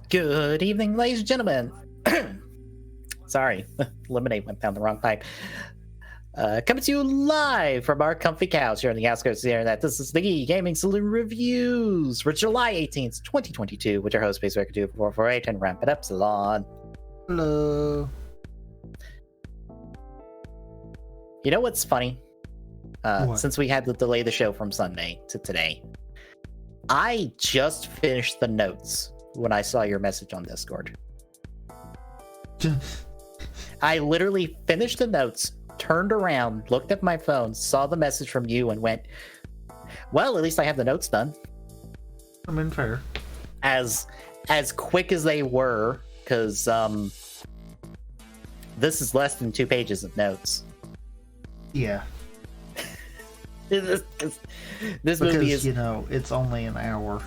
Good evening, ladies and gentlemen. Sorry, lemonade went down the wrong pipe. Coming to you live from our comfy couch here on the outskirts of the internet. This is the Gaming Saloon Reviews for July 18th, 2022, with your host, Space Record 2448, and Rampant Epsilon. Hello. You know what's funny? What? Since we had to delay the show from Sunday to today, I just finished the notes when I saw your message on Discord. I literally finished the notes, turned around, looked at my phone, saw the message from you, and went, well, at least I have the notes done. I mean, fair. As quick as they were, because this is less than 2 pages of notes. Yeah. This because, movie is, you know, it's only an hour.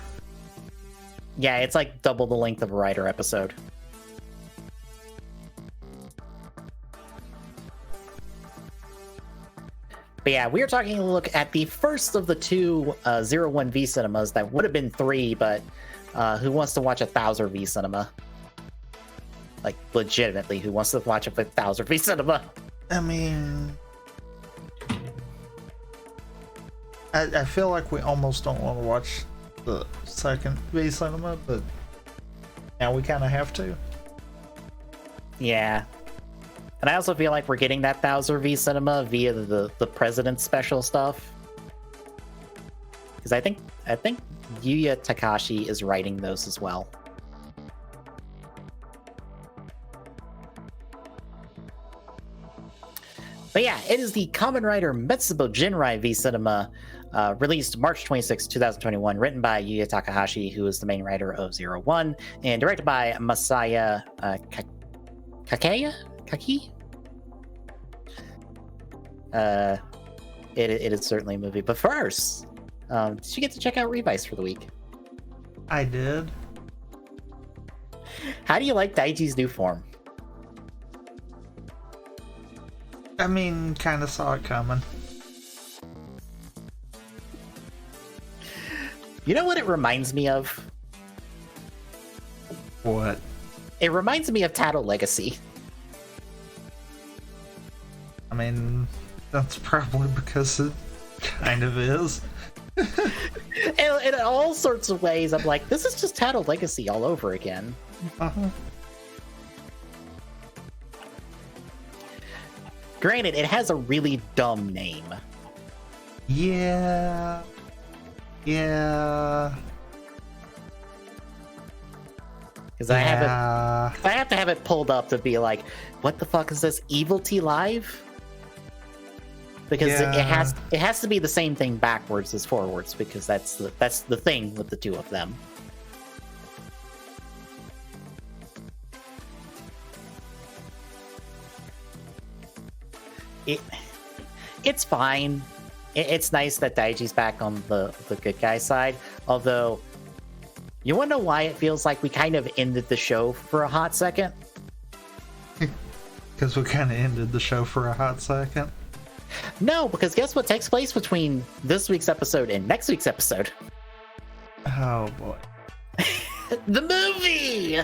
yeah, it's like double the length of a Rider episode. But yeah, we are taking a look at the first of the two 01V cinemas that would have been 3, but who wants to watch a 1000V cinema? Like, legitimately, who wants to watch a 1000V cinema? I mean, I feel like we almost don't want to watch the second V cinema, but now we kind of have to. Yeah. And I also feel like we're getting that 1000V cinema via the President special stuff. Because I think Yuya Takashi is writing those as well. But yeah, it is the Kamen Rider MetsubouJinrai V Cinema, released March 26, 2021, written by Yuya Takahashi, who is the main writer of 01, and directed by Masaya Kaki? It is certainly a movie. But first, did you get to check out Revice for the week? I did. How do you like Daiji's new form? I mean, kind of saw it coming. You know what it reminds me of? What? It reminds me of Tato Legacy. I mean, that's probably because it kind of is. In all sorts of ways, I'm like, this is just Tato Legacy all over again. Uh-huh. Granted, it has a really dumb name. Yeah. Because I have to have it pulled up to be like, what the fuck is this? Evil T Live? Because it has to be the same thing backwards as forwards, because that's the thing with the two of them. It's fine. It's nice that Daiji's back on the good guy side. Although, you want to know why it feels like we kind of ended the show for a hot second? Because we kind of ended the show for a hot second. No, because guess what takes place between this week's episode and next week's episode? Oh boy. The movie!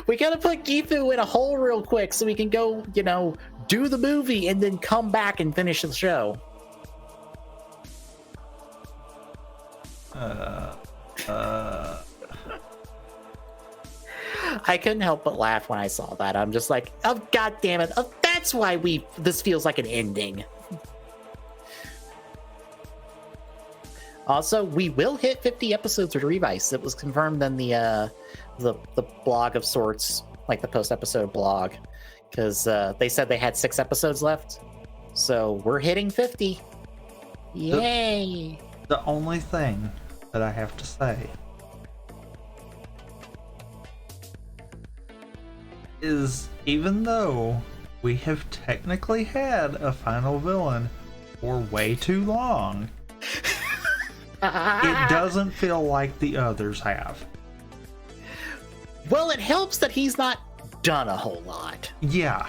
We gotta put Gifu in a hole real quick so we can go, do the movie and then come back and finish the show. I couldn't help but laugh when I saw that. I'm just like, oh god damn it! Oh, that's why this feels like an ending. Also, we will hit 50 episodes with Revice. It was confirmed in the blog of sorts, like the post-episode blog, because they said they had 6 episodes left. So we're hitting 50. Yay! The only thing that I have to say is, even though we have technically had a final villain for way too long, it doesn't feel like the others have. Well, it helps that he's not done a whole lot. Yeah.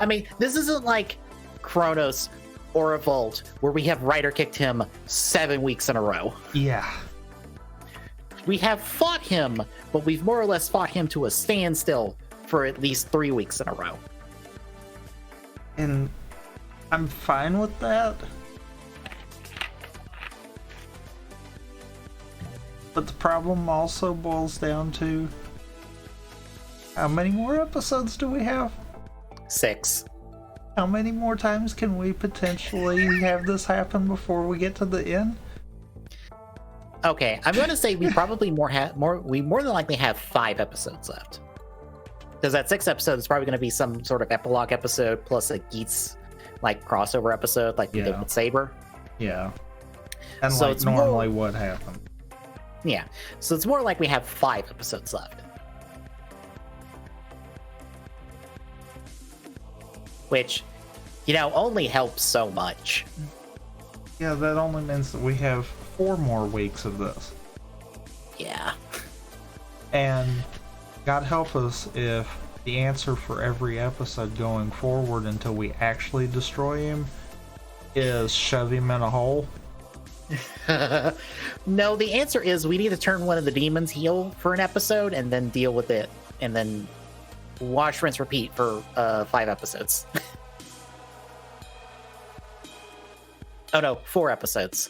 I mean, this isn't like Kronos or Revolt, where we have Ryder kicked him 7 weeks in a row. Yeah. We have fought him, but we've more or less fought him to a standstill for at least 3 weeks in a row. And I'm fine with that. But the problem also boils down to how many more episodes do we have? 6. How many more times can we potentially have this happen before we get to the end? Okay, I'm going to say we probably more than likely have 5 episodes left. Because that 6th episode is probably going to be some sort of epilogue episode plus a Geats like crossover episode like we did with Saber. Yeah. And so like it's normally what happened. Yeah. So it's more like we have 5 episodes left. Which, only helps so much. Yeah, that only means that we have 4 more weeks of this. Yeah. And God help us if the answer for every episode going forward until we actually destroy him is shove him in a hole. No, the answer is we need to turn one of the demons heel for an episode and then deal with it. And then wash, rinse, repeat for 5 episodes. Oh no, 4 episodes.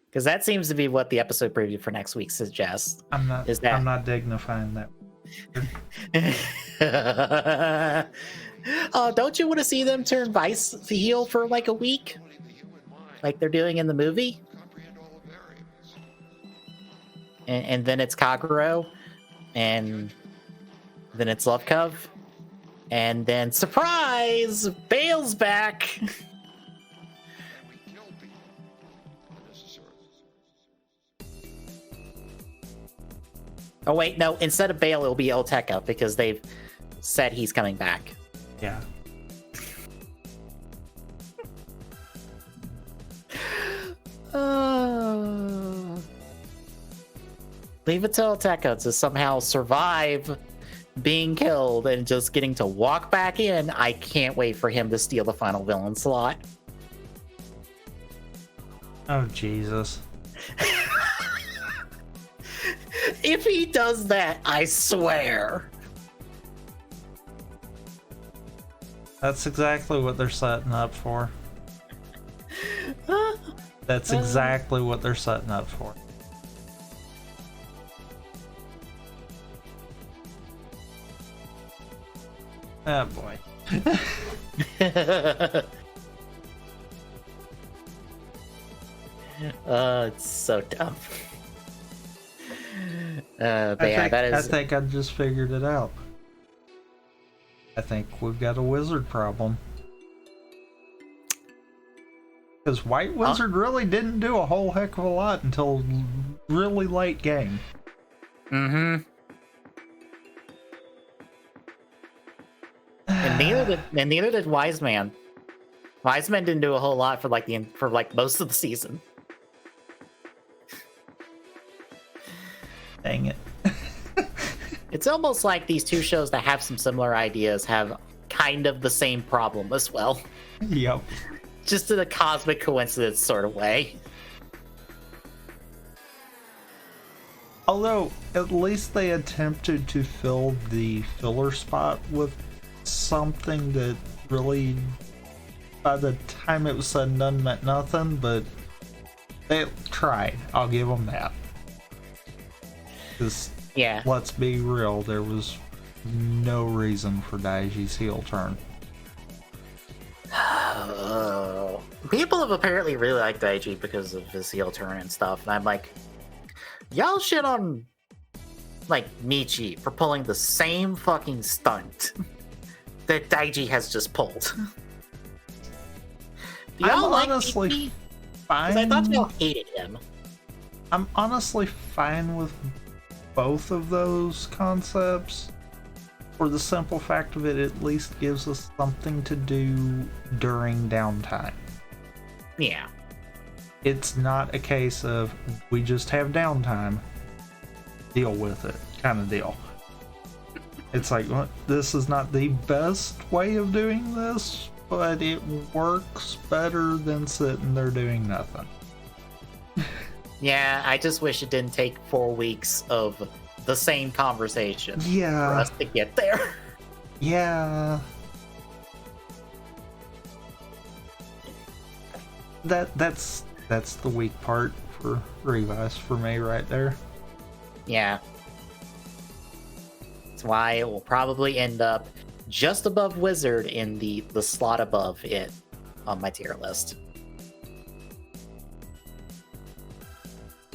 Because that seems to be what the episode preview for next week suggests. I'm not dignifying that. Don't you want to see them turn Vice heel for like a week? Like they're doing in the movie? And then it's Kaguro, and then it's Lovekov, and then surprise, Bale's back. Oh wait, no, instead of Bale, it'll be Oteka because they've said he's coming back. Yeah. Leave it to Oteka to somehow survive being killed and just getting to walk back in. I can't wait for him to steal the final villain slot. Oh, Jesus. If he does that, I swear. That's exactly what they're setting up for. That's exactly what they're setting up for. Oh boy. It's so dumb. I think I just figured it out. I think we've got a wizard problem. Because White Wizard really didn't do a whole heck of a lot until really late game. Mm-hmm. And neither did Wise Man. Wise Man didn't do a whole lot for most of the season. Dang it. It's almost like these two shows that have some similar ideas have kind of the same problem as well. Yep. Just in a cosmic coincidence sort of way. Although, at least they attempted to fill the filler spot with something that really, by the time it was said and done, meant nothing, but they tried. I'll give them that. Because, yeah, let's be real, there was no reason for Daiji's heel turn. People have apparently really liked Daiji because of his heel turn and stuff, and I'm like, y'all shit on like Michi for pulling the same fucking stunt that Daiji has just pulled. Do y'all like honestly Michi? Fine. I thought y'all hated him. I'm honestly fine with both of those concepts. For the simple fact of it at least gives us something to do during downtime. Yeah. It's not a case of we just have downtime, deal with it kind of deal. It's like, well, this is not the best way of doing this, but it works better than sitting there doing nothing. Yeah, I just wish it didn't take 4 weeks of the same conversation for us to get there. Yeah. That's the weak part for Revice for me right there. Yeah. That's why it will probably end up just above Wizard in the slot above it on my tier list.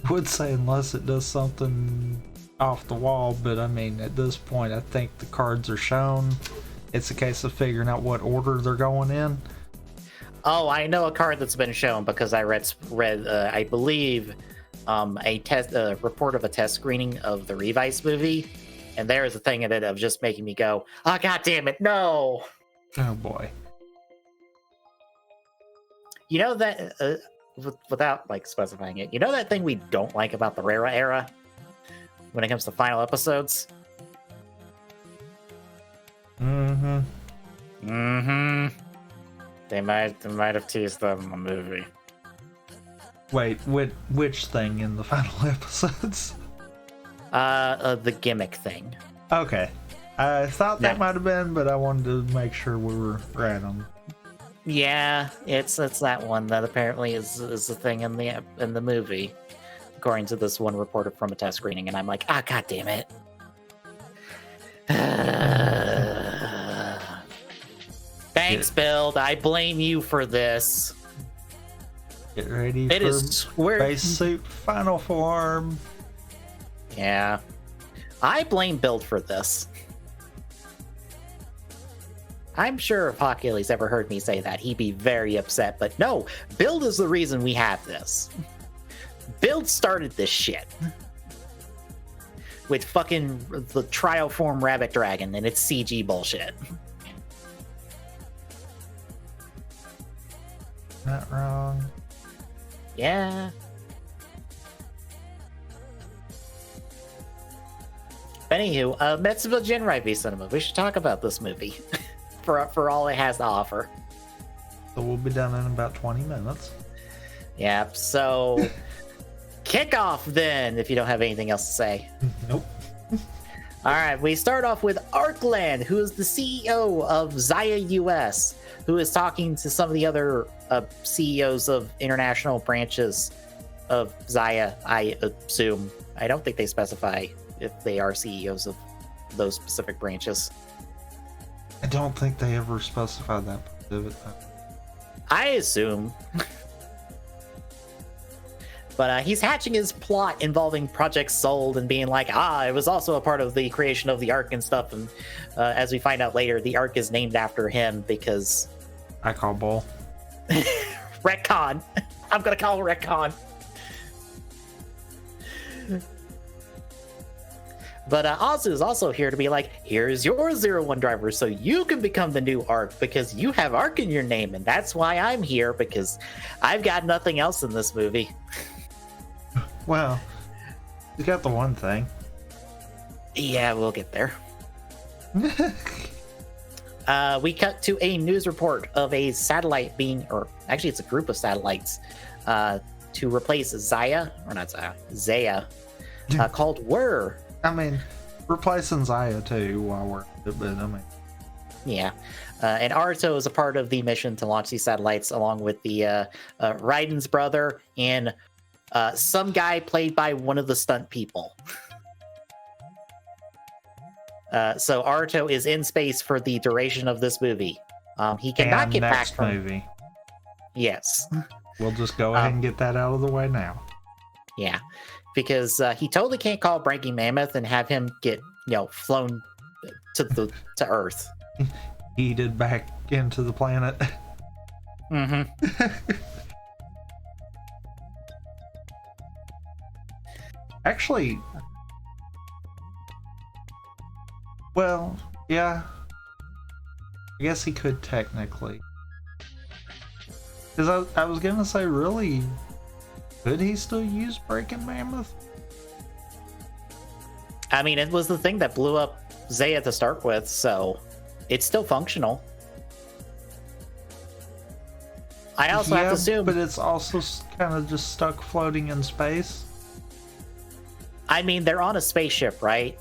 Would say unless it does something off the wall, but I mean at this point I think the cards are shown. It's a case of figuring out what order they're going in. Oh, I know a card that's been shown because I read I believe a report of a test screening of the Revice movie, and there is a thing in it of just making me go, oh god damn it, no. Oh boy. You know that without like specifying it, you know that thing we don't like about the Rara era when it comes to final episodes? Mm-hmm. Mm-hmm. They might have teased that in the movie. Wait, which thing in the final episodes? The gimmick thing. Okay. I thought that might have been, but I wanted to make sure we were right on. Yeah, it's that one that apparently is the thing in the movie, according to this one reporter from a test screening, and I'm like, ah, god damn it. Thanks, Build. I blame you for this. Get ready it for is Base Suit Final Form. Yeah. I blame Build for this. I'm sure if Hercules ever heard me say that, he'd be very upset. But no, Build is the reason we have this. Build started this shit. With fucking the trial form Rabbit Dragon and its CG bullshit. Not wrong. Yeah. Anywho, MetsubouJinrai v Cinema. We should talk about this movie for all it has to offer. So we'll be done in about 20 minutes. Yeah, so kick off then if you don't have anything else to say. Nope. All right, we start off with Arkland, who is the CEO of Zaya US, who is talking to some of the other CEOs of international branches of Zaya, I assume. I don't think they specify if they are CEOs of those specific branches. I don't think they ever specified that. I assume. But he's hatching his plot involving Project Sold and being like, it was also a part of the creation of the Ark and stuff. And as we find out later, the Ark is named after him because... I call bull. Retcon. I'm going to call Retcon. But Azu is also here to be like, here's your 01 driver so you can become the new Ark because you have Ark in your name. And that's why I'm here, because I've got nothing else in this movie. Well, you got the one thing. Yeah, we'll get there. We cut to a news report of a satellite being, or actually it's a group of satellites, to replace Zaya, called Whir. I mean, replacing Zaya too while we're at it, but I mean. Yeah. And Aruto is a part of the mission to launch these satellites along with the Raiden's brother and some guy played by one of the stunt people. So Aruto is in space for the duration of this movie. He cannot get back from movie. Yes. We'll just go ahead and get that out of the way now. Yeah, because he totally can't call Breaking Mammoth and have him get flown to Earth. Heated back into the planet. Mm-hmm. Actually, well, yeah. I guess he could technically. Because I was gonna say, really, could he still use Breaking Mammoth? I mean, it was the thing that blew up Zaya to start with, so it's still functional. I also have to assume... but it's also kind of just stuck floating in space. I mean, they're on a spaceship, right?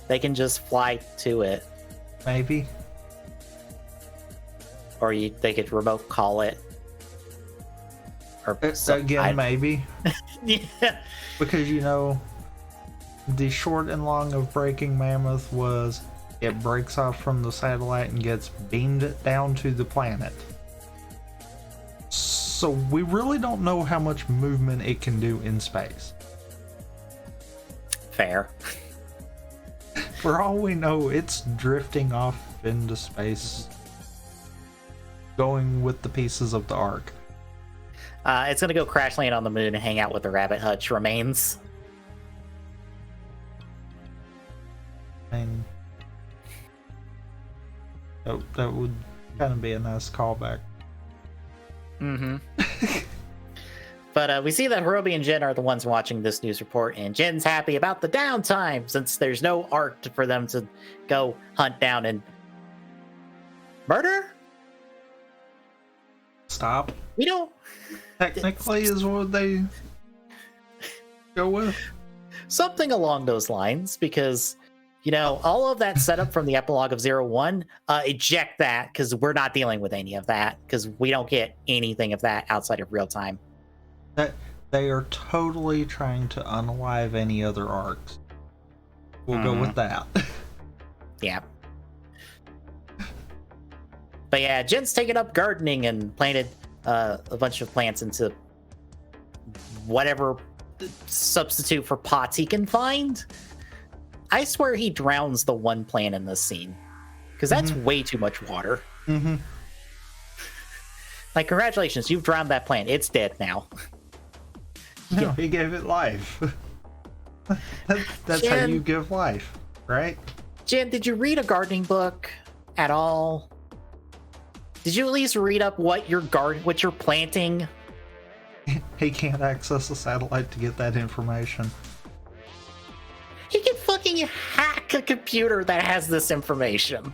They can just fly to it. Maybe. Or they could remote call it. Or maybe. Yeah. Because, the short and long of Breaking Mammoth was it breaks off from the satellite and gets beamed down to the planet. So we really don't know how much movement it can do in space. Fair. For all we know, it's drifting off into space, going with the pieces of the Ark. It's gonna go crash land on the moon and hang out with the Rabbit Hutch remains. And that would kind of be a nice callback. Mm-hmm. But we see that Hirobi and Jin are the ones watching this news report, and Jin's happy about the downtime since there's no Ark for them to go hunt down and murder? Stop. We don't... Technically is what they go with. Something along those lines, because, all of that setup from the epilogue of 01, eject that, because we're not dealing with any of that, because we don't get anything of that outside of real time. That they are totally trying to unalive any other arcs. We'll go with that. Yeah. But yeah, Jin's taken up gardening and planted a bunch of plants into whatever substitute for pots he can find. I swear he drowns the one plant in this scene, because that's way too much water. Mm-hmm. Like, congratulations, you've drowned that plant. It's dead now. No, he gave it life. That's Jin, how you give life, right? Jin, did you read a gardening book at all? Did you at least read up what you're planting? He can't access a satellite to get that information. He can fucking hack a computer that has this information.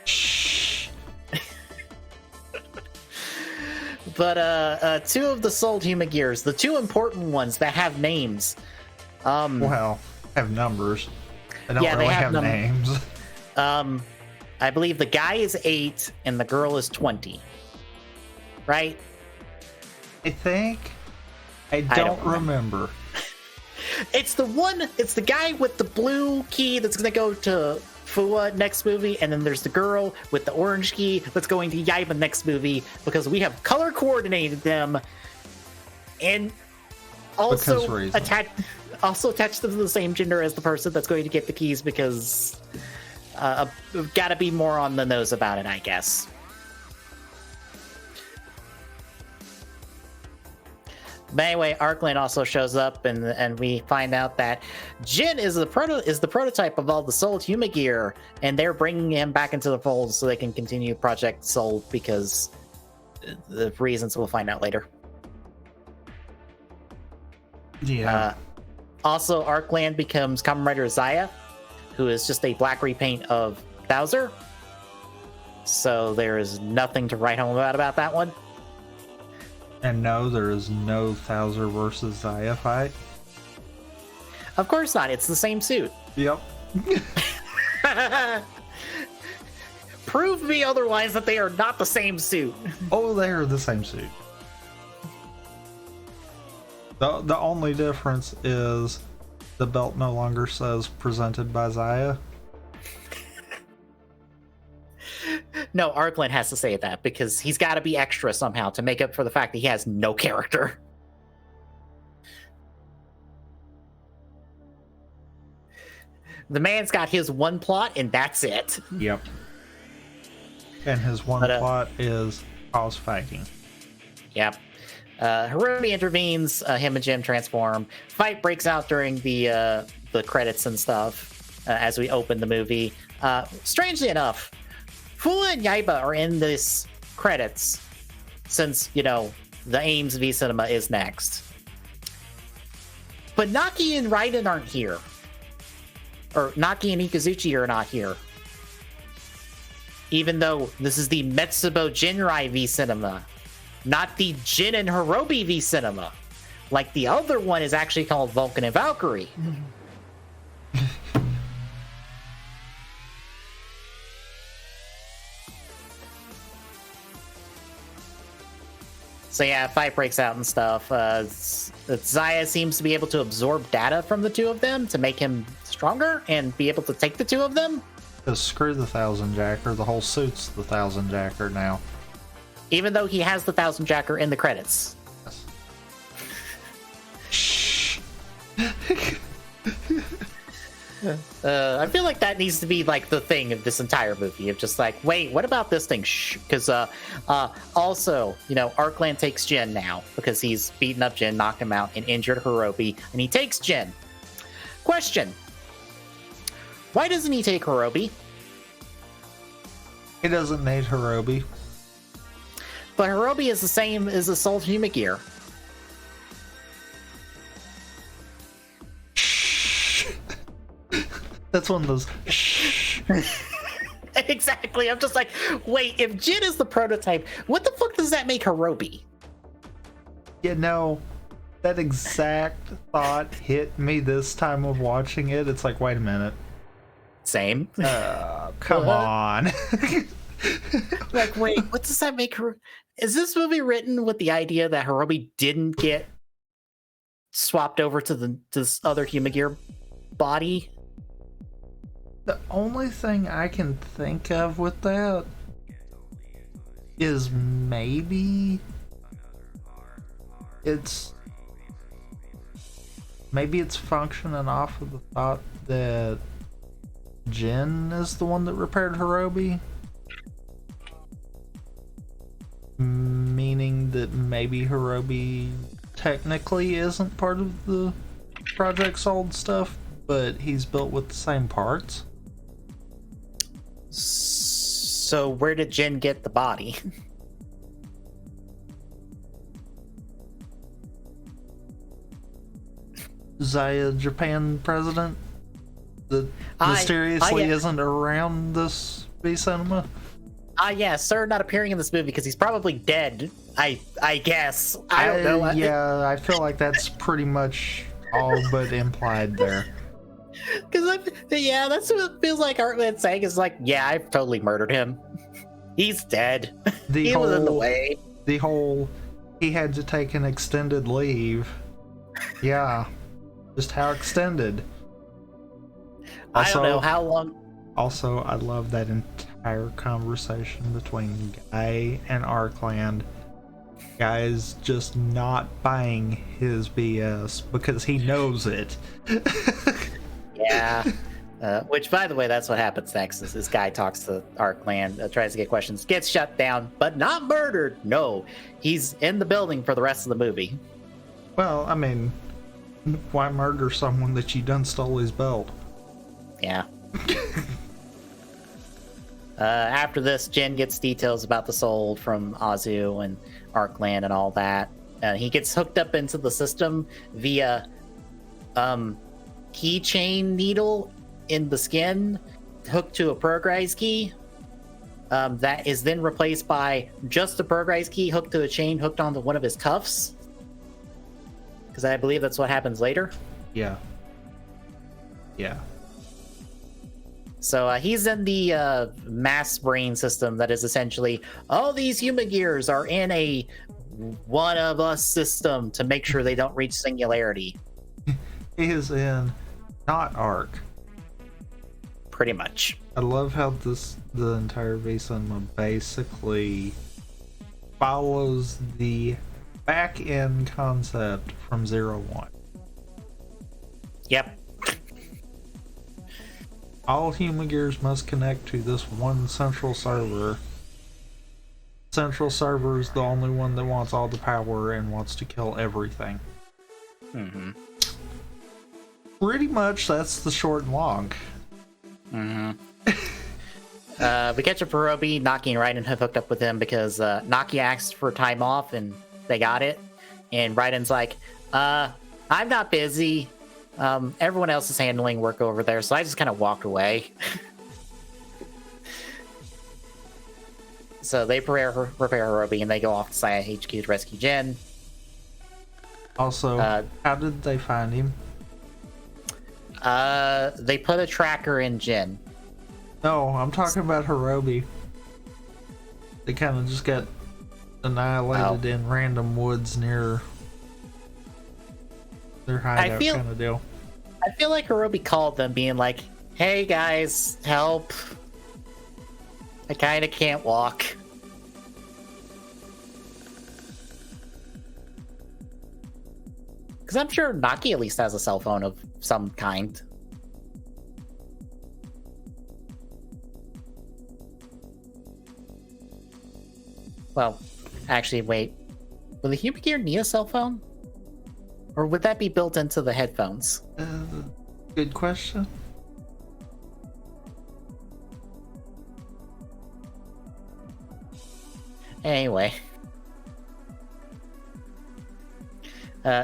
Shh. But two of the sold human gears, the two important ones that have names. Well, have numbers. They don't really have names. I believe the guy is 8 and the girl is 20. Right? I think. I don't remember. It's the guy with the blue key that's gonna go to Fua next movie, and then there's the girl with the orange key that's going to Yaiba next movie, because we have color coordinated them and also attached them to the same gender as the person that's going to get the keys, because gotta be more on the nose about it, I guess. But anyway, Arkland also shows up, and we find out that Jin is the prototype of all the sold human gear, and they're bringing him back into the fold so they can continue Project Soul, because the reasons we'll find out later. Yeah. Also, Arkland becomes Kamen Rider Zaya, who is just a black repaint of Bowser. So there is nothing to write home about that one. And no, there is no Bowser versus Zaya fight. Of course not. It's the same suit. Yep. Prove me otherwise that they are not the same suit. Oh, they are the same suit. The only difference is the belt no longer says presented by Zaya. No, Arkland has to say that, because he's got to be extra somehow to make up for the fact that he has no character. The man's got his one plot, and that's it. Yep. And his one plot is house fighting. Yep. Hiromi intervenes, him and Jim transform. Fight breaks out during the credits and stuff as we open the movie. Strangely enough, Fua and Yaiba are in this credits since, the Ames V Cinema is next. But Naki and Raiden aren't here. Or Naki and Ikazuchi are not here. Even though this is the MetsubouJinrai V Cinema, not the Jin and Hirobi V Cinema. Like the other one is actually called Vulcan and Valkyrie. So yeah, fight breaks out and stuff. Zaya seems to be able to absorb data from the two of them to make him stronger and be able to take the two of them. Because screw the Thousand Jacker, the whole suit's the Thousand Jacker now. Even though he has the Thousand Jacker in the credits. Yes. Shh. I feel like that needs to be like the thing of this entire movie of just like, wait, what about this thing? Shh. Because also, you know, Arkland takes Jin now because he's beaten up Jin, knocked him out, and injured Hirobi, and he takes Jin. Question: why doesn't he take Hirobi? He doesn't need Hirobi. But Hirobi is the same as the Soul Humagear. That's one of those. Exactly. I'm just like, wait, if Jin is the prototype, what the fuck does that make Hirobi? You know, that exact thought hit me this time of watching it. It's like, wait a minute. Same. Come on. Like, wait, what does that make her? Is this movie written with the idea that Hirobi didn't get swapped over to this other Humagear body? The only thing I can think of with that is maybe it's functioning off of the thought that Jin is the one that repaired Hirobi, meaning that maybe Hirobi technically isn't part of the Project Sold stuff, but he's built with the same parts. So where did Jin get the body? Zaya, Japan president, that mysteriously isn't around this V Cinema. Yeah, sir, not appearing in this movie because he's probably dead. I guess. I don't know. Yeah, I feel like that's pretty much all but implied there. Because that's what it feels like. Artland saying is like, yeah, I've totally murdered him. He's dead. He was in the way. The whole, he had to take an extended leave. Yeah, just how extended. I don't know how long. Also, I love that entire conversation between Guy and Arkland. Guy's just not buying his BS because he knows it. Yeah. Which, by the way, that's what happens next. Is this guy talks to Arkland, tries to get questions, gets shut down, but not murdered. No, he's in the building for the rest of the movie. Well, I mean, why murder someone that you done stole his belt? Yeah. After this, Jin gets details about the soul from Azu and Arkland and all that. He gets hooked up into the system via keychain needle in the skin, hooked to a progrise key. That is then replaced by just a progrise key hooked to a chain hooked onto one of his cuffs. Because I believe that's what happens later. Yeah. Yeah. So he's in the mass brain system that is essentially all these Humagears are in a one of us system to make sure they don't reach singularity. He is in not Arc. Pretty much. I love how the entire V Cinema basically follows the back end concept from 01. Yep. All Humagears must connect to this one central server. Central server is the only one that wants all the power and wants to kill everything. Mm-hmm. Pretty much that's the short and long. Mm-hmm. We catch up Hirobi. Naki and Raiden have hooked up with him because Naki asked for time off and they got it. And Raiden's like, I'm not busy. Everyone else is handling work over there, so I just kind of walked away. So they repair Hirobi, and they go off to Saya HQ to rescue Jin. Also, how did they find him? They put a tracker in Jin. No, I'm talking about Hirobi. They kind of just got annihilated in random woods near their hideout kind of deal. I feel like Hirobi called them being like, hey guys, help. I kind of can't walk. Because I'm sure Naki at least has a cell phone of some kind. Well, actually, wait. Will the human gear need a cell phone? Or would that be built into the headphones? Good question. Anyway.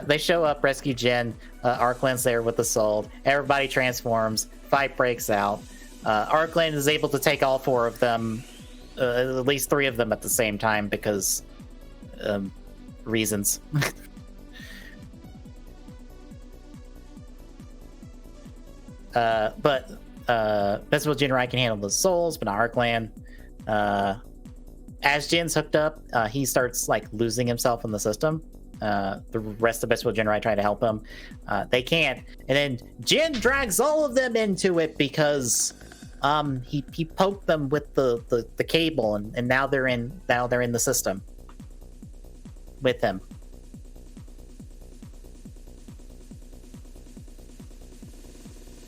They show up, rescue Jin. Arkland's there with the soul. Everybody transforms. Fight breaks out. Arkland is able to take all four of them, at least three of them at the same time because reasons. But MetsubouJinrai can handle the souls, but not Arkland. As Jin's hooked up, he starts like losing himself in the system. The rest of MetsubouJinrai try to help him. They can't, and then Jin drags all of them into it because he poked them with the cable, and now they're in the system with him.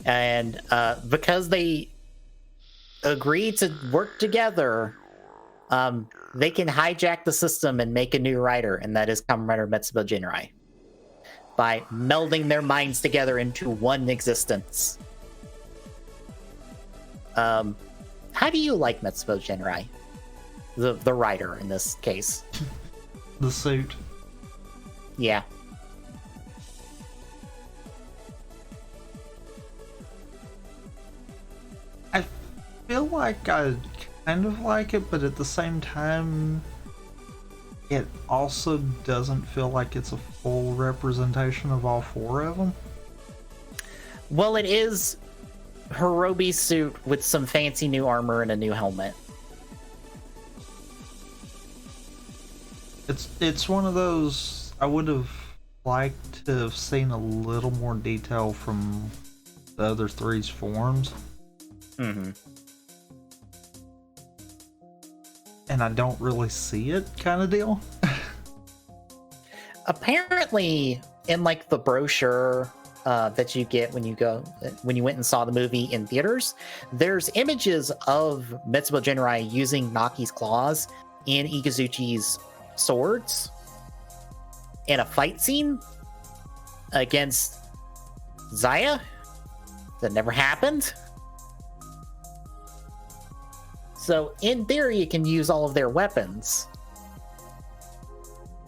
And because they agree to work together, they can hijack the system and make a new writer, and that is Kamen Rider MetsubouJinrai, by melding their minds together into one existence. How do you like MetsubouJinrai, the writer in this case? The suit. Yeah. I feel like I kind of like it, but at the same time, it also doesn't feel like it's a full representation of all four of them. Well, it is Hirobi's suit with some fancy new armor and a new helmet. It's one of those I would have liked to have seen a little more detail from the other three's forms. Mm-hmm. And I don't really see it, kind of deal. Apparently, in like the brochure that you get when you went and saw the movie in theaters, there's images of MetsubouJinrai using Naki's claws in Ikazuchi's swords in a fight scene against Zaya. That never happened. So in theory, you can use all of their weapons,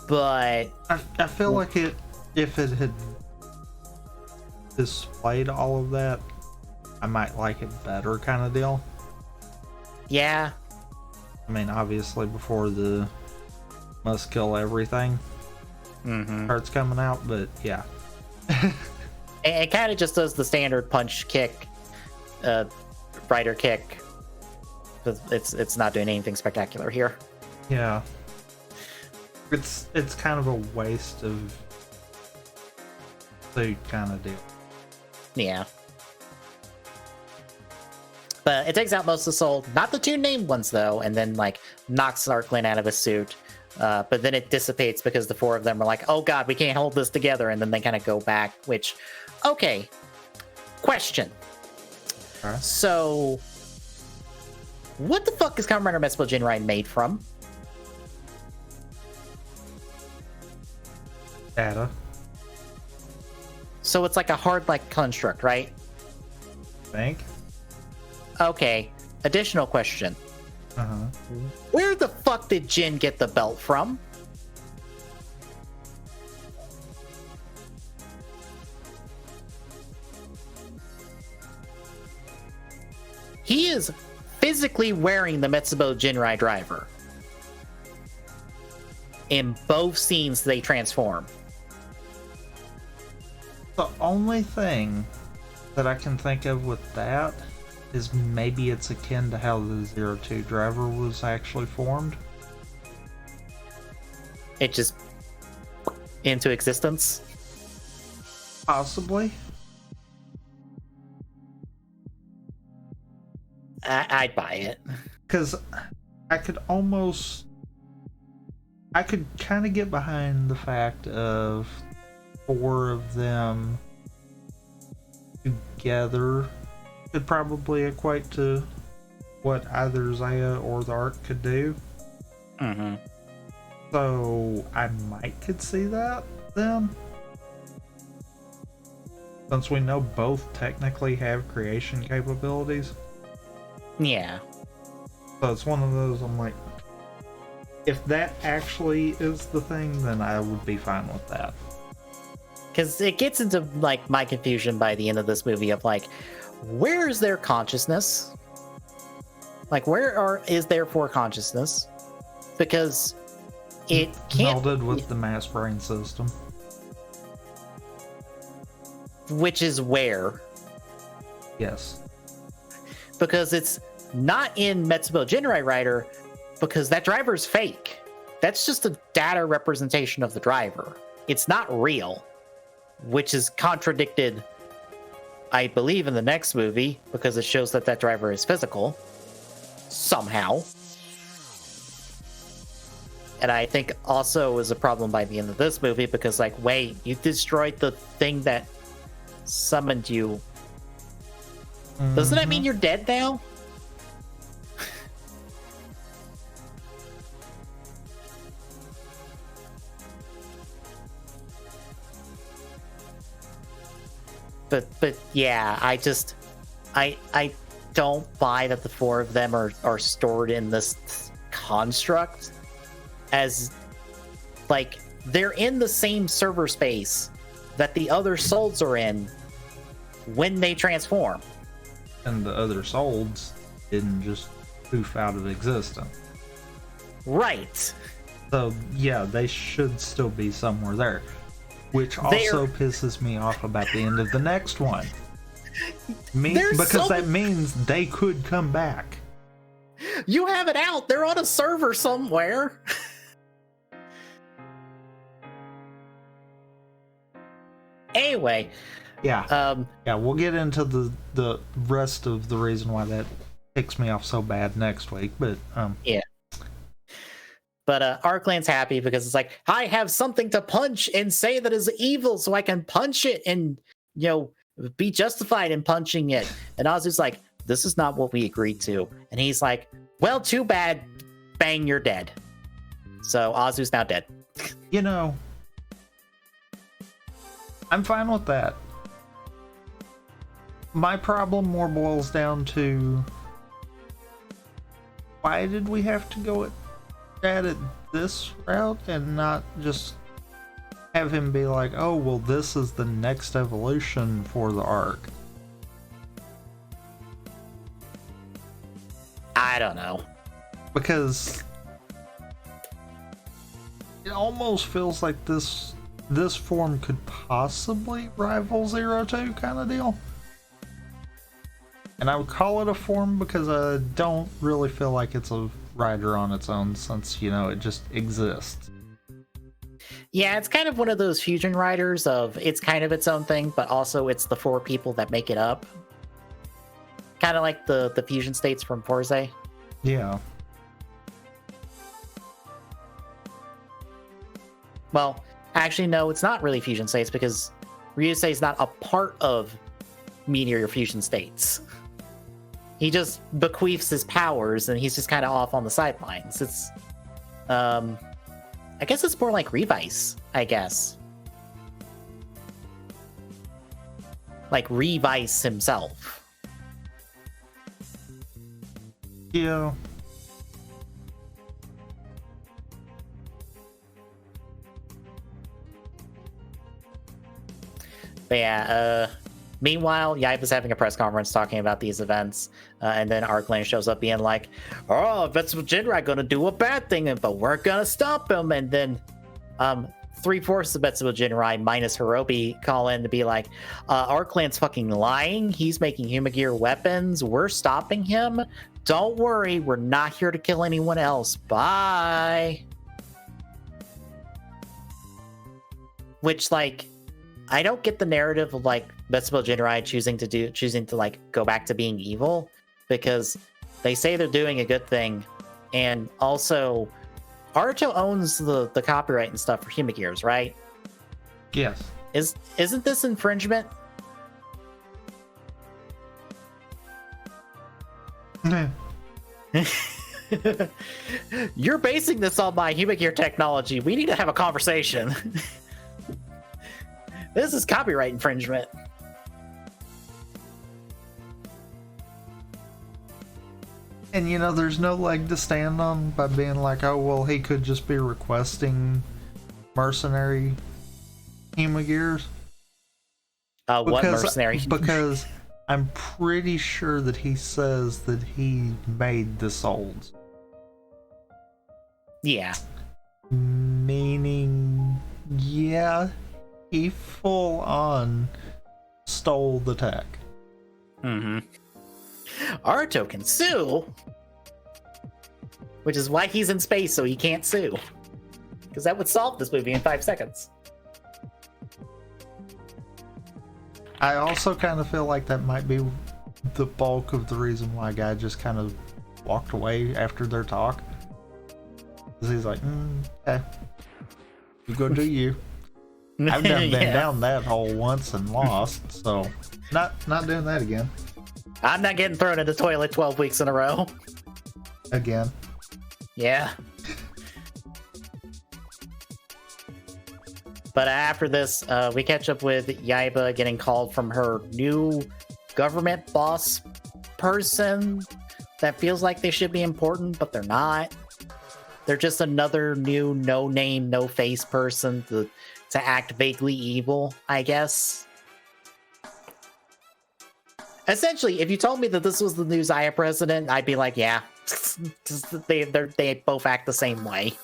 but I feel like if it had displayed all of that, I might like it better, kind of deal. Yeah. I mean, obviously before the must kill everything starts coming out, but yeah. It kind of just does the standard punch kick, rider kick. It's not doing anything spectacular here. Yeah. It's kind of a waste of the kind of deal. Yeah. But it takes out most of the soul, not the two named ones though, and then like knocks Arkland out of his suit. But then it dissipates because the four of them are like, oh god, we can't hold this together, and then they kind of go back, which, okay. Question. Right. So, what the fuck is Kamen Rider MetsubouJinrai made from? Data. So it's like a hard like construct, right? Think. Okay. Additional question. Where the fuck did Jin get the belt from? he is physically wearing the MetsubouJinrai driver. In both scenes, they transform. The only thing that I can think of with that is maybe it's akin to how the 02 driver was actually formed. It just into existence. Possibly. I'd buy it. Because I could kind of get behind the fact of 4 of them together could probably equate to what either Zaya or the Ark could do. Mm-hmm. So I could see that then. Since we know both technically have creation capabilities. Yeah. So it's one of those, I'm like, if that actually is the thing, then I would be fine with that. Because it gets into like my confusion by the end of this movie of like, where is their consciousness? Like, is there for consciousness? Because it can't melded with the mass brain system, which is where. Yes, because it's not in MetsubouJinrai Rider, because that driver is fake. That's just a data representation of the driver. It's not real, which is contradicted, I believe, in the next movie, because it shows that that driver is physical somehow. And I think also is a problem by the end of this movie, because like, wait, you destroyed the thing that summoned you. Doesn't that mean you're dead now? But yeah, I don't buy that the 4 of them are stored in this construct, as like they're in the same server space that the other souls are in when they transform. And the other souls didn't just poof out of existence. Right. So yeah, they should still be somewhere there. Which also pisses me off about the end of the next one. Because that means they could come back. You have it out. They're on a server somewhere. Anyway. Yeah. We'll get into the rest of the reason why that ticks me off so bad next week. But yeah. But Arkland's happy because it's like, I have something to punch and say that is evil, so I can punch it and, be justified in punching it. And Azu's like, this is not what we agreed to. And he's like, well, too bad. Bang, you're dead. So Azu's now dead. I'm fine with that. My problem more boils down to, why did we have to go at it this route and not just have him be like, oh, well, this is the next evolution for the Ark? I don't know. Because it almost feels like this form could possibly rival 02 kind of deal. And I would call it a form because I don't really feel like it's a rider on its own, since, it just exists. Yeah, it's kind of one of those fusion riders of it's kind of its own thing, but also it's the 4 people that make it up. Kind of like the fusion states from Forza. Yeah. Well, actually, no, it's not really fusion states, because Ryusei is not a part of Meteor fusion states. He just bequeaths his powers, and he's just kind of off on the sidelines. It's, I guess it's more like Revice, I guess. Like Revice himself. Yeah. But yeah, Meanwhile, Yaiba's having a press conference talking about these events, and then Arclan shows up being like, "Oh, MetsubouJinrai gonna do a bad thing, but we're gonna stop him." And then 3/4 of MetsubouJinrai minus Hirobi call in to be like, "Arclan's fucking lying. He's making Humagear weapons. We're stopping him. Don't worry, we're not here to kill anyone else. Bye." Which, like, I don't get the narrative of like MetsubouJinrai choosing to like go back to being evil, because they say they're doing a good thing, and also Aruto owns the copyright and stuff for Humagears, right? Yes. Isn't this infringement? You're basing this on my Humagear technology. We need to have a conversation. This is copyright infringement. And you know, there's no leg to stand on by being like, oh, well, he could just be requesting mercenary Humagears. What mercenary? Because I'm pretty sure that he says that he made the souls. Yeah. Meaning, yeah, he full on stole the tech. Mm-hmm. Aruto can sue, which is why he's in space, so he can't sue. Because that would solve this movie in 5 seconds. I also kind of feel like that might be the bulk of the reason why Guy just kind of walked away after their talk. Because he's like, okay, you go do you. I've done been down that hole once and lost, so not doing that again. I'm not getting thrown in the toilet 12 weeks in a row. Again. Yeah. But after this, we catch up with Yaiba getting called from her new government boss person that feels like they should be important, but they're not. They're just another new no-name, no-face person to act vaguely evil, I guess. Essentially, if you told me that this was the new Zaya president, I'd be like, yeah, they both act the same way.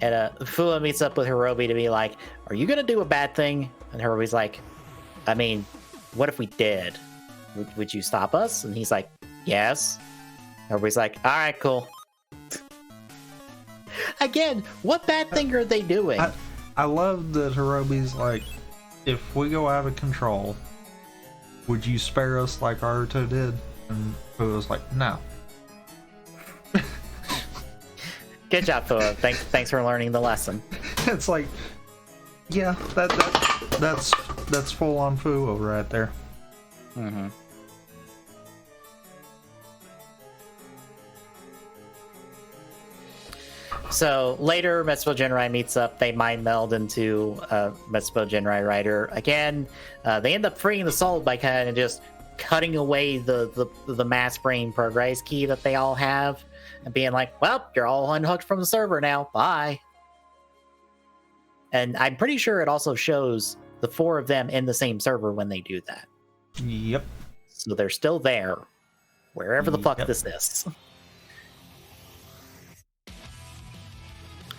And Fua meets up with Hirobi to be like, are you going to do a bad thing? And Hirobi's like, I mean, what if we did? Would you stop us? And he's like, yes. Hirobi's like, all right, cool. Again, what bad thing are they doing? I love that Hirobi's like, if we go out of control, would you spare us like Aruto did? And Fua's like, no. Good job, Fua. Thanks for learning the lesson. It's like, yeah, that's full on Fua right there. Mm-hmm. So later, MetsubouJinrai meets up. They mind meld into MetsubouJinrai Rider again. They end up freeing the soul by kind of just cutting away the mass brain progress key that they all have, and being like, "Well, you're all unhooked from the server now. Bye." And I'm pretty sure it also shows the 4 of them in the same server when they do that. Yep. So they're still there, wherever the fuck this is.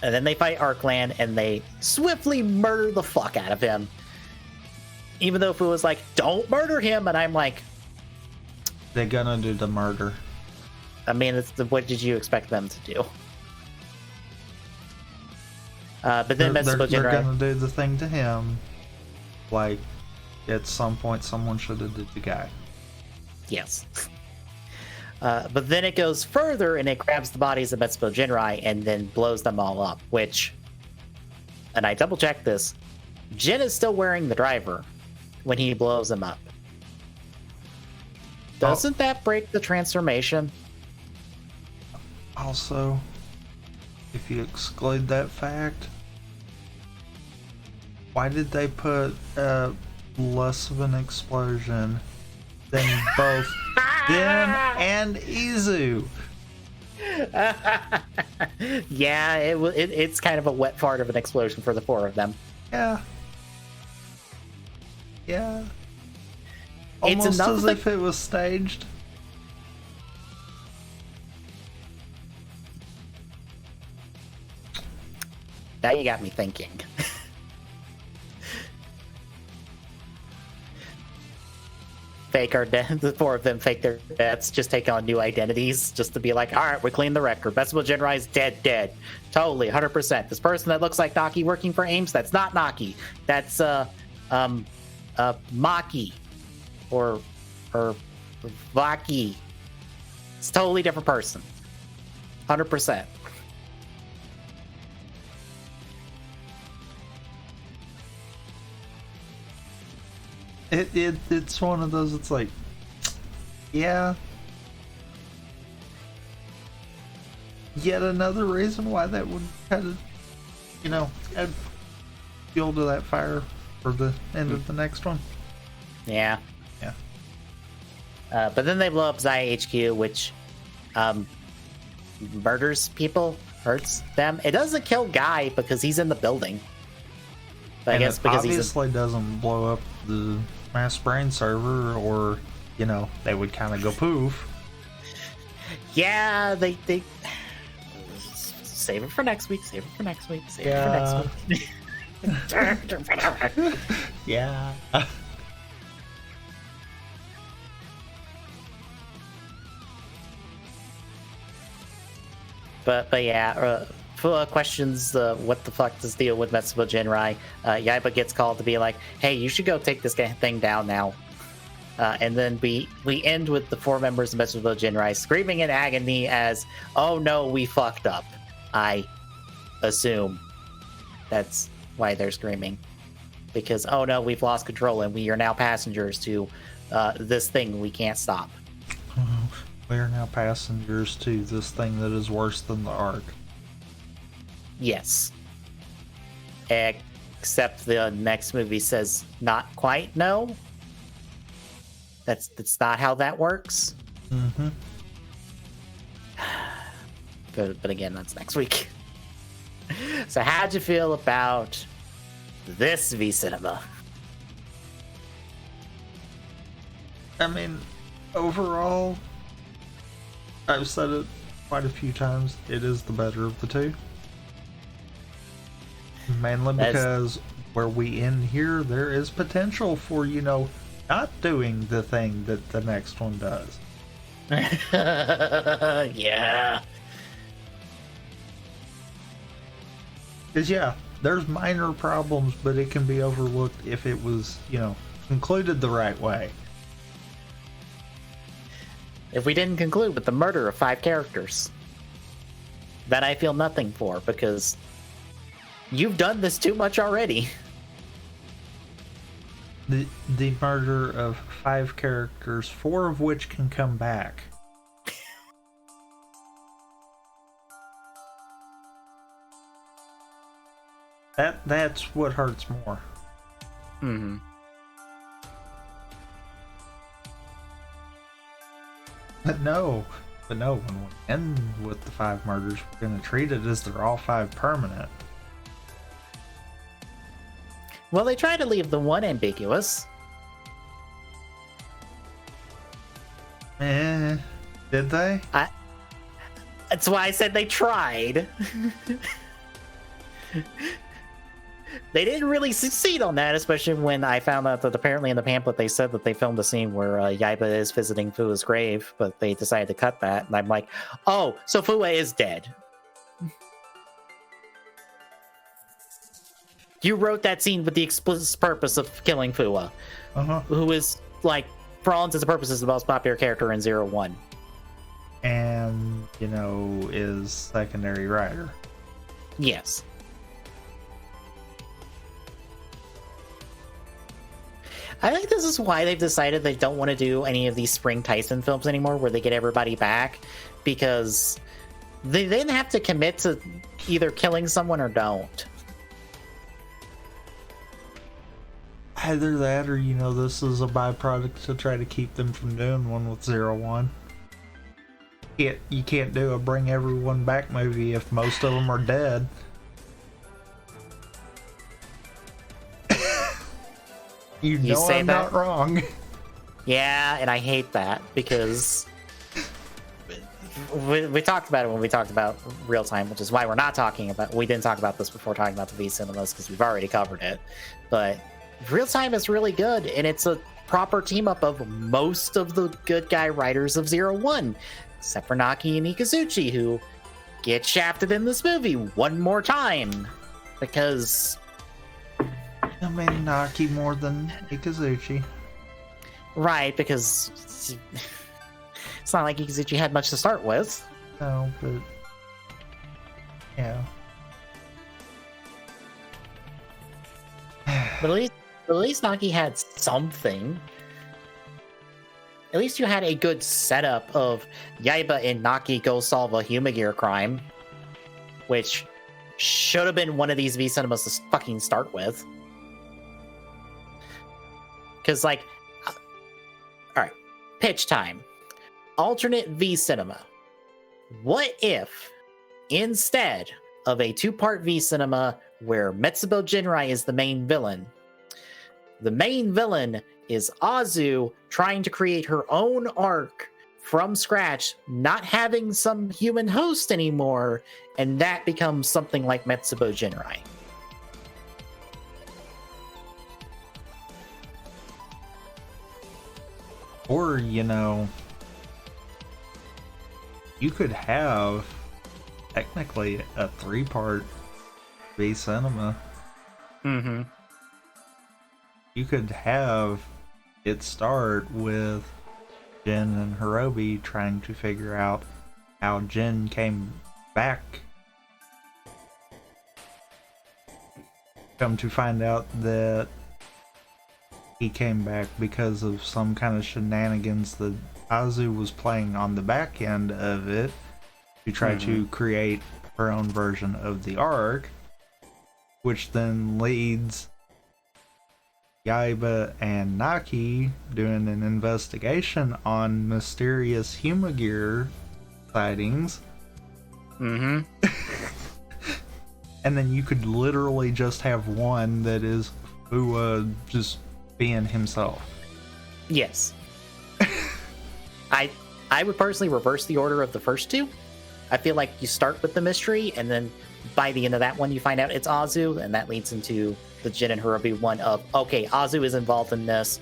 And then they fight Arclan, and they swiftly murder the fuck out of him. Even though Fu was like, don't murder him, and I'm like... They're gonna do the murder. I mean, what did you expect them to do? But then they're gonna do the thing to him. Like, at some point, someone should have did the guy. Yes. But then it goes further, and it grabs the bodies of MetsubouJinrai and then blows them all up, which... And I double-checked this. Jin is still wearing the driver when he blows them up. Doesn't that break the transformation? Also, if you exclude that fact, why did they put less of an explosion than both them and Izu? Yeah, it's kind of a wet fart of an explosion for the 4 of them. Yeah. Yeah. It's Almost enough as that- if it was staged. Now you got me thinking. Fake our death. The four of them fake their deaths, just take on new identities, just to be like, all right, we clean the record. MetsubouJinrai is dead. Totally, 100%. This person that looks like Naki working for Ames, that's not Naki. That's Maki or Vaki. It's a totally different person. 100%. It's one of those. It's like, yeah. Yet another reason why that would kind of, add fuel to that fire for the end of the next one. Yeah. Yeah. But then they blow up Zaya HQ, which murders people, hurts them. It doesn't kill Guy because he's in the building. But I guess because obviously doesn't blow up the mass brain server, or they would kind of go poof. Yeah, they save it for next week. Save it for next week. Save it for next week. Yeah. But yeah, questions what the fuck does deal with MetsubouJinrai. Yaiba gets called to be like, hey, you should go take this thing down now. And then we end with the four members of MetsubouJinrai screaming in agony as, oh no, we fucked up. I assume that's why they're screaming. Because, oh no, we've lost control and we are now passengers to this thing we can't stop. We are now passengers to this thing that is worse than the Ark. Yes. Except the next movie says not quite no. That's not how that works. Mm-hmm. But again, that's next week. So how'd you feel about this V Cinema? I mean, overall, I've said it quite a few times, it is the better of the two. Mainly because where we end here, there is potential for, not doing the thing that the next one does. Yeah. Because, yeah, there's minor problems, but it can be overlooked if it was, concluded the right way. If we didn't conclude with the murder of 5 characters, that I feel nothing for, because you've done this too much already. The murder of 5 characters, 4 of which can come back. That's what hurts more. Mm-hmm. But no, when we end with the 5 murders, we're going to treat it as they're all 5 permanent. Well, they try to leave the one ambiguous. Did they? That's why I said they tried. They didn't really succeed on that, especially when I found out that apparently in the pamphlet they said that they filmed a scene where Yaiba is visiting Fua's grave, but they decided to cut that, and I'm like, oh, so Fua is dead. You wrote that scene with the explicit purpose of killing Fua, who is, like, for all intents and purposes, the most popular character in 01. And, is secondary writer. Yes. I think this is why they've decided they don't want to do any of these Spring Tyson films anymore, where they get everybody back, because they then have to commit to either killing someone or don't. Either that or, this is a byproduct to try to keep them from doing one with 01. You can't do a bring everyone back movie if most of them are dead. You know say I'm that? not wrong. Yeah, and I hate that because we talked about it when we talked about real time, which is why we're not talking about. We didn't talk about this before talking about the V cinemas because we've already covered it. But real time is really good, and it's a proper team up of most of the good guy writers of 01, except for Naki and Ikazuchi, who get shafted in this movie one more time because. I mean, Naki more than Ikazuchi. Right, because it's not like Ikazuchi had much to start with. No, but yeah. But at least Naki had something. At least you had a good setup of Yaiba and Naki go solve a Humagear crime, which should have been one of these V cinemas to fucking start with. Because, like, all right, pitch time. Alternate V cinema. What if, instead of a 2-part V cinema where MetsubouJinrai is the main villain, the main villain is Azu trying to create her own arc from scratch, not having some human host anymore, and that becomes something like MetsubouJinrai. Or, you know, you could have technically a 3-part V cinema. Mm-hmm. You could have it start with Jin and Hirobi trying to figure out how Jin came back. Come to find out that he came back because of some kind of shenanigans that Azu was playing on the back end of it to try to create her own version of the arc, which then leads Yaiba and Naki doing an investigation on mysterious Humagear sightings. Mm-hmm. And then you could literally just have one that is Fua just being himself. Yes. I would personally reverse the order of the first two. I feel like you start with the mystery, and then by the end of that one, you find out it's Azu, and that leads into the Jin and Hirobi one of, okay, Azu is involved in this,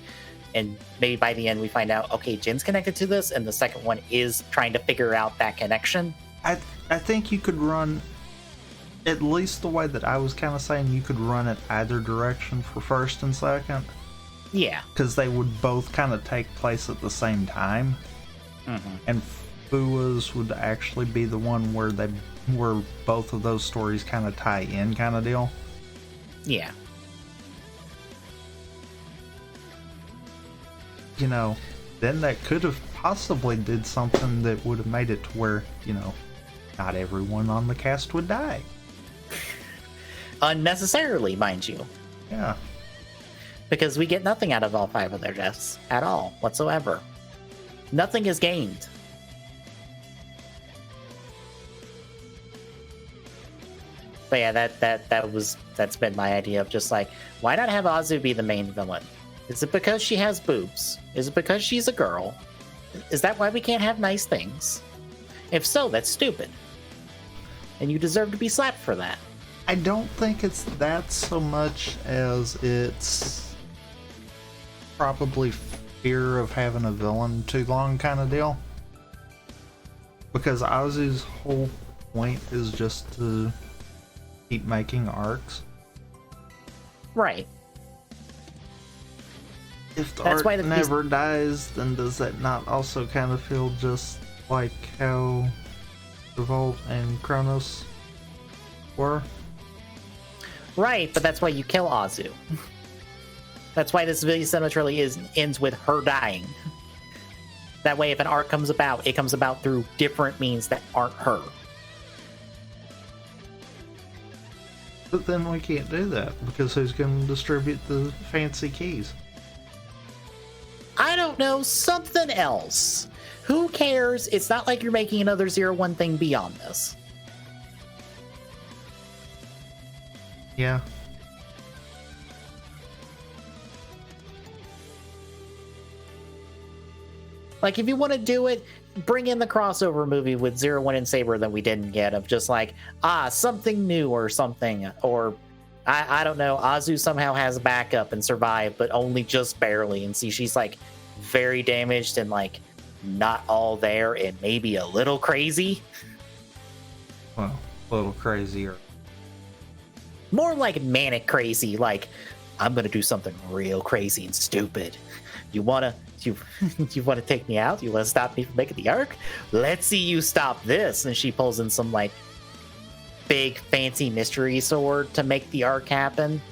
and maybe by the end we find out, okay, Jin's connected to this, and the second one is trying to figure out that connection. I think you could run, at least the way that I was kind of saying, you could run it either direction for first and second. Yeah. Because they would both kind of take place at the same time. Mm-hmm. And Fua's would actually be the one where both of those stories kind of tie in, kind of deal. Yeah. You know, then that could have possibly did something that would have made it to where, you know, not everyone on the cast would die. Unnecessarily, mind you. Yeah. Because we get nothing out of all 5 of their deaths at all, whatsoever. Nothing is gained. But yeah, that's been my idea of just like, why not have Azu be the main villain? Is it because she has boobs? Is it because she's a girl? Is that why we can't have nice things? If so, that's stupid. And you deserve to be slapped for that. I don't think it's that so much as it's probably fear of having a villain too long kind of deal. Because Azu's whole point is just to keep making arcs. Right. If the That's arc why never dies, then does that not also kind of feel just like how Revolt and Kronos were? Right, but that's why you kill Azu. That's why this video cinema trilogy ends with her dying. That way, if an arc comes about, it comes about through different means that aren't her. But then we can't do that, because who's going to distribute the fancy keys? I don't know, something else. Who cares? It's not like you're making another 01 thing beyond this. Yeah. Like, if you want to do it, bring in the crossover movie with 01 and Saber that we didn't get, of just like, something new or something. Or, I don't know, Azu somehow has a backup and survived, but only just barely. And see, she's like very damaged and like not all there and maybe a little crazy. Well, a little crazier. More like manic crazy, like, I'm going to do something real crazy and stupid. You wanna take me out? You wanna stop me from making the arc? Let's see you stop this. And she pulls in some like big fancy mystery sword to make the arc happen.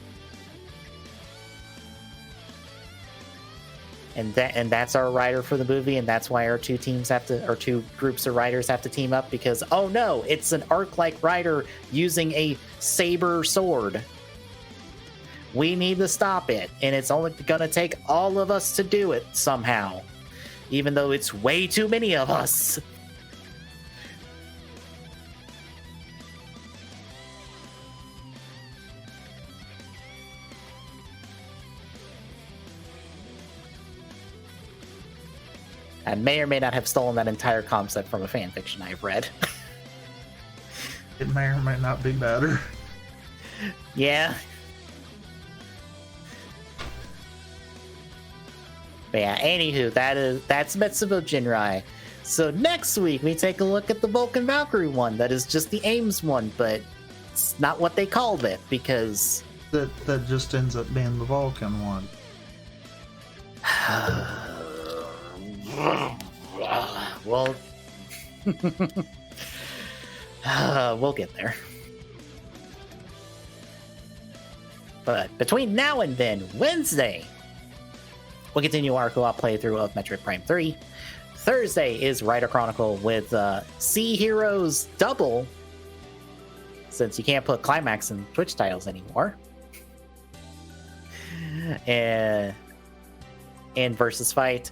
And that's our writer for the movie, and that's why our two groups of writers have to team up, because oh no, it's an arc-like writer using a saber sword. We need to stop it, and it's only gonna take all of us to do it somehow, even though it's way too many of us. I may or may not have stolen that entire concept from a fanfiction I've read. It may or may not be better. Yeah. But yeah, anywho, that's MetsubouJinrai. So next week we take a look at the Vulcan Valkyrie one. That is just the Ames one, but it's not what they called it, because that just ends up being the Vulcan one. Well, we'll get there. But between now and then, Wednesday, we'll continue our co-op playthrough of Metroid Prime 3. Thursday is Rider Chronicle with Sea Heroes Double, since you can't put Climax in Twitch titles anymore. And Versus Fight.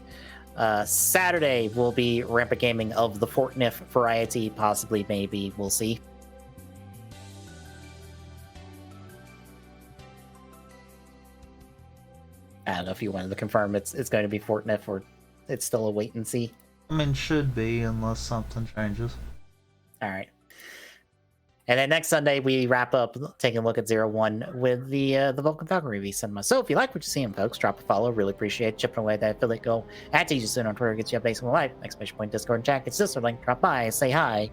Saturday will be Rampant Gaming of the Fortnite variety, possibly, maybe, we'll see. I don't know if you wanted to confirm it's going to be Fortnite, or it's still a wait and see. I mean, should be, unless something changes. All right. And then next Sunday, we wrap up taking a look at 01 with the Vulcan Valkyrie review cinema. So if you like what you're seeing, folks, drop a follow. Really appreciate chipping away that affiliate goal. At TGSoon on Twitter gets you updates on the live. Exclamation point, Discord, and chat. It's just a link. Drop by, say hi.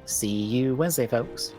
See you Wednesday, folks.